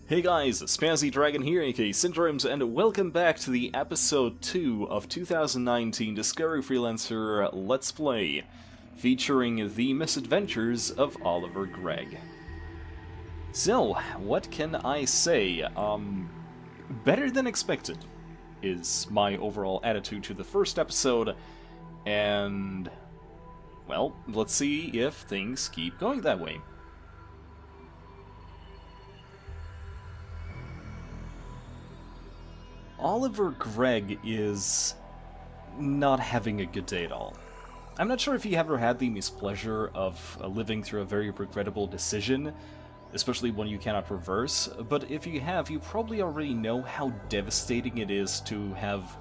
Hey guys, Spazzy Dragon here, aka Syndromes, and welcome back to the episode 2 of 2019 Discovery Freelancer Let's Play, featuring the misadventures of Oliver Gregg. So, what can I say? Better than expected is my overall attitude to the first episode, and, well, let's see if things keep going that way. Oliver Gregg is not having a good day at all. I'm not sure if you ever had the mispleasure of living through a very regrettable decision, especially one you cannot reverse, but if you have, you probably already know how devastating it is to have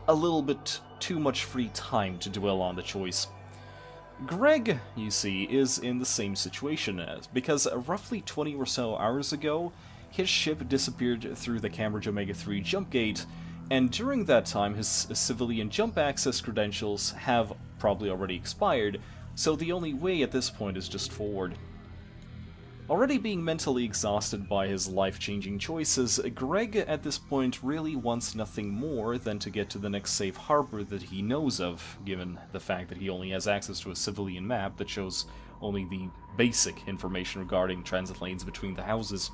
a little bit too much free time to dwell on the choice. Gregg, you see, is in the same situation because roughly 20 or so hours ago, his ship disappeared through the Cambridge Omega-3 jump gate, and during that time his civilian jump access credentials have probably already expired, so the only way at this point is just forward. Already being mentally exhausted by his life-changing choices, Gregg at this point really wants nothing more than to get to the next safe harbor that he knows of, given the fact that he only has access to a civilian map that shows only the basic information regarding transit lanes between the houses.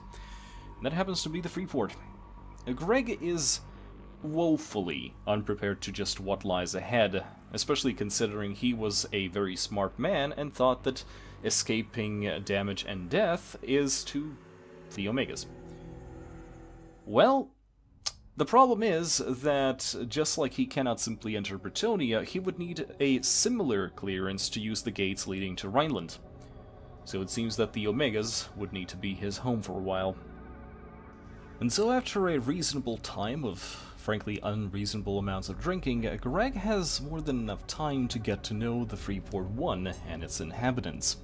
That happens to be the Freeport. Gregg is woefully unprepared to just what lies ahead, especially considering he was a very smart man and thought that escaping damage and death is to the Omegas. Well, the problem is that just like he cannot simply enter Bretonia, he would need a similar clearance to use the gates leading to Rhineland. So it seems that the Omegas would need to be his home for a while. And so after a reasonable time of, frankly, unreasonable amounts of drinking, Gregg has more than enough time to get to know the Freeport 1 and its inhabitants.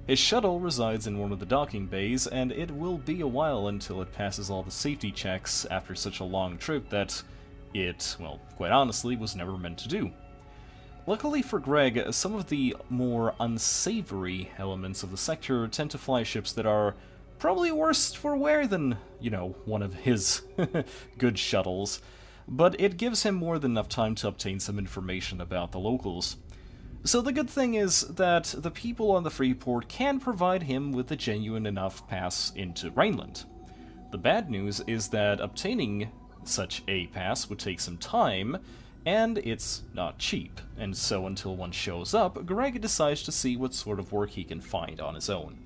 His shuttle resides in one of the docking bays, and it will be a while until it passes all the safety checks after such a long trip that it, well, quite honestly, was never meant to do. Luckily for Gregg, some of the more unsavory elements of the sector tend to fly ships that are probably worse for wear than, you know, one of his good shuttles, but it gives him more than enough time to obtain some information about the locals. So the good thing is that the people on the Freeport can provide him with a genuine enough pass into Rhineland. The bad news is that obtaining such a pass would take some time, and it's not cheap, and so until one shows up, Gregg decides to see what sort of work he can find on his own.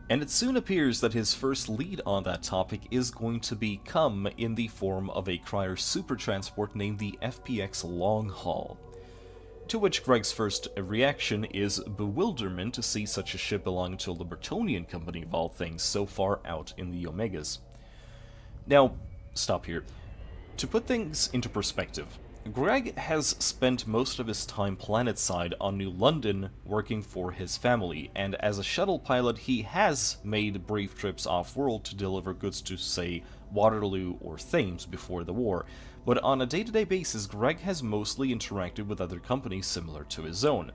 And it soon appears that his first lead on that topic is going to become in the form of a Cryer supertransport named the FPX Long Haul. To which Gregg's first reaction is bewilderment to see such a ship belonging to the Bretonian company of all things so far out in the Omegas. Now, stop here. To put things into perspective, Gregg has spent most of his time planetside on New London working for his family, and as a shuttle pilot he has made brief trips off-world to deliver goods to, say, Waterloo or Thames before the war, but on a day-to-day basis Gregg has mostly interacted with other companies similar to his own.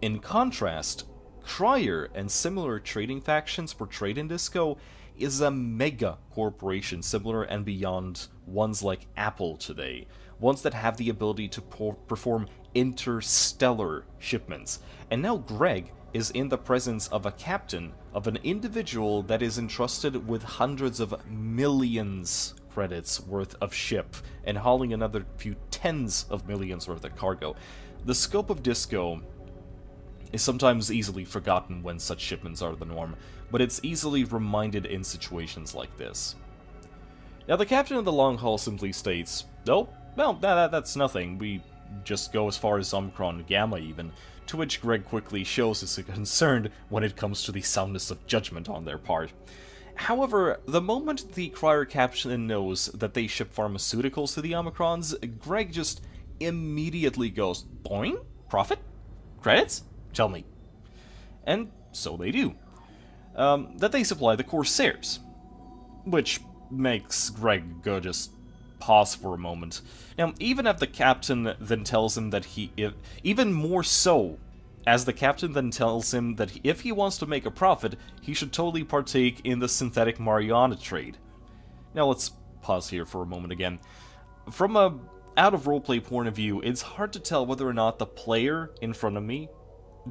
In contrast, Cryer and similar trading factions portrayed in Disco is a mega corporation similar and beyond ones like Apple today. Ones that have the ability to perform interstellar shipments. And now Gregg is in the presence of a captain, of an individual that is entrusted with hundreds of millions credits worth of ship, and hauling another few tens of millions worth of cargo. The scope of Disco is sometimes easily forgotten when such shipments are the norm, but it's easily reminded in situations like this. Now the captain of the long haul simply states, "Oh, well, that's nothing, we just go as far as Omicron and Gamma even," to which Gregg quickly shows his concern when it comes to the soundness of judgment on their part. However, the moment the Cryer captain knows that they ship pharmaceuticals to the Omicrons, Gregg just immediately goes, "Boing? Profit? Credits? Tell me." And so they do. That they supply the Corsairs, which makes Gregg go just pause for a moment. Now, even if the captain then tells him that even more so as the captain then tells him that if he wants to make a profit, he should totally partake in the synthetic marijuana trade. Now let's pause here for a moment again. From a out-of-roleplay point of view, it's hard to tell whether or not the player in front of me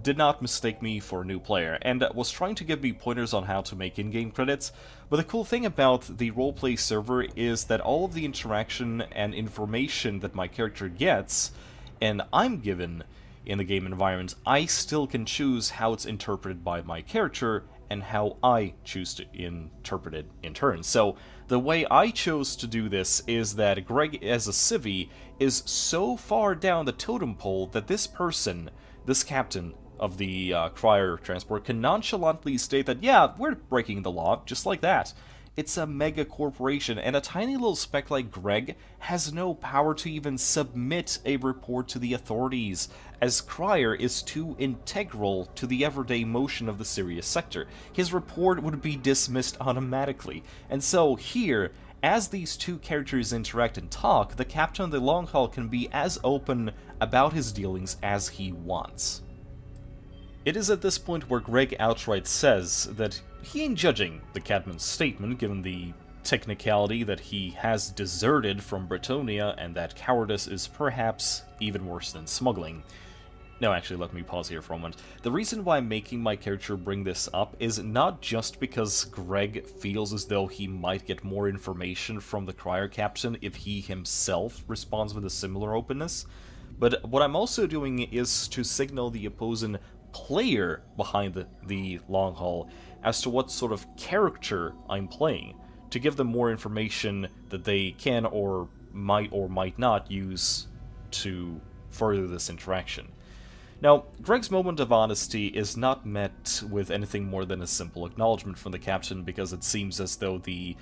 did not mistake me for a new player, and was trying to give me pointers on how to make in-game credits, but the cool thing about the roleplay server is that all of the interaction and information that my character gets, and I'm given in the game environment, I still can choose how it's interpreted by my character, and how I choose to interpret it in turn. So, the way I chose to do this is that Greg as a civvy is so far down the totem pole that this person, this captain of the crier transport, can nonchalantly state that, yeah, we're breaking the law, just like that. It's a mega corporation, and a tiny little speck like Greg has no power to even submit a report to the authorities, as Crier is too integral to the everyday motion of the Sirius sector. His report would be dismissed automatically. And so here, as these two characters interact and talk, the captain of the long haul can be as open about his dealings as he wants. It is at this point where Greg outright says that he ain't judging the captain's statement, given the technicality that he has deserted from Bretonia, and that cowardice is perhaps even worse than smuggling. No, actually, let me pause here for a moment. The reason why I'm making my character bring this up is not just because Greg feels as though he might get more information from the crier captain if he himself responds with a similar openness, but what I'm also doing is to signal the opposing player behind the long haul as to what sort of character I'm playing, to give them more information that they can or might not use to further this interaction. Now, Greg's moment of honesty is not met with anything more than a simple acknowledgement from the captain, because it seems as though the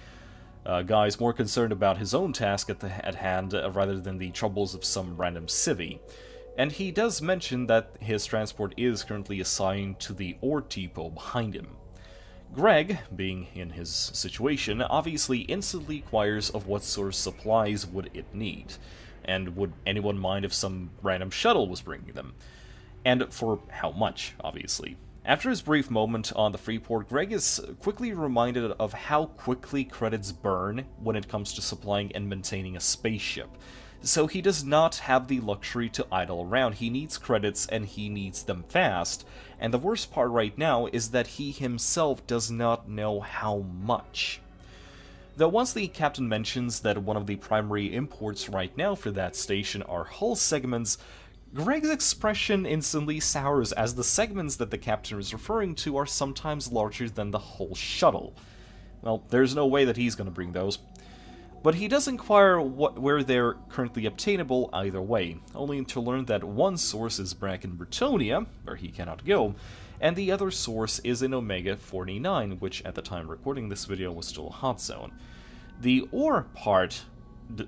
guy is more concerned about his own task at hand rather than the troubles of some random civvy. And he does mention that his transport is currently assigned to the ore depot behind him. Greg, being in his situation, obviously instantly inquires of what sort of supplies would it need, and would anyone mind if some random shuttle was bringing them, and for how much, obviously. After his brief moment on the Freeport, Greg is quickly reminded of how quickly credits burn when it comes to supplying and maintaining a spaceship. So he does not have the luxury to idle around. He needs credits, and he needs them fast. And the worst part right now is that he himself does not know how much. Though once the captain mentions that one of the primary imports right now for that station are hull segments, Greg's expression instantly sours, as the segments that the captain is referring to are sometimes larger than the whole shuttle. Well, there's no way that he's going to bring those. But he does inquire where they're currently obtainable either way, only to learn that one source is back in Bretonia, where he cannot go, and the other source is in Omega 49, which at the time recording this video was still a hot zone. The ore part,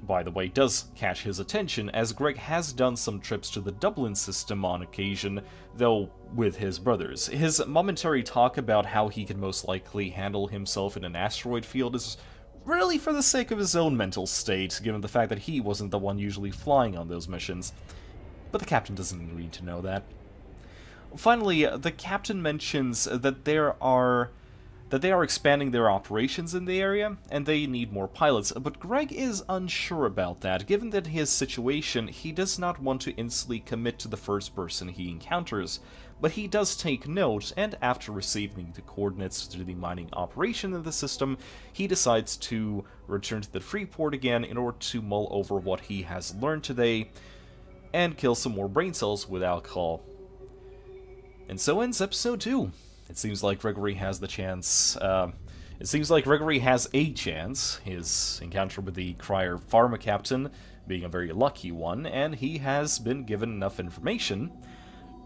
by the way, does catch his attention, as Greg has done some trips to the Dublin system on occasion, though with his brothers. His momentary talk about how he can most likely handle himself in an asteroid field is really for the sake of his own mental state, given the fact that he wasn't the one usually flying on those missions. But the captain doesn't need to know that. Finally, the captain mentions that they are expanding their operations in the area, and they need more pilots, but Greg is unsure about that. Given that his situation, he does not want to instantly commit to the first person he encounters, but he does take note, and after receiving the coordinates to the mining operation in the system, he decides to return to the Freeport again in order to mull over what he has learned today, and kill some more brain cells with alcohol. And so ends episode 2. It seems like Gregory has the chance, Gregory has a chance, his encounter with the Crier Pharma Captain being a very lucky one, and he has been given enough information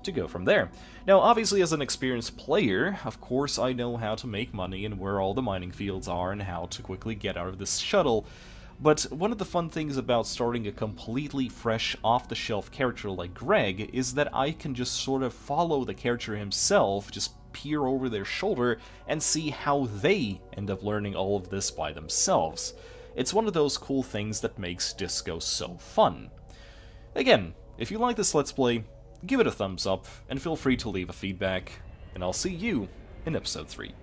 to go from there. Now, obviously, as an experienced player, of course I know how to make money and where all the mining fields are and how to quickly get out of this shuttle, but one of the fun things about starting a completely fresh, off-the-shelf character like Greg is that I can just sort of follow the character himself, just peer over their shoulder, and see how they end up learning all of this by themselves. It's one of those cool things that makes Disco so fun. Again, if you like this Let's Play, give it a thumbs up, and feel free to leave a feedback, and I'll see you in episode 3.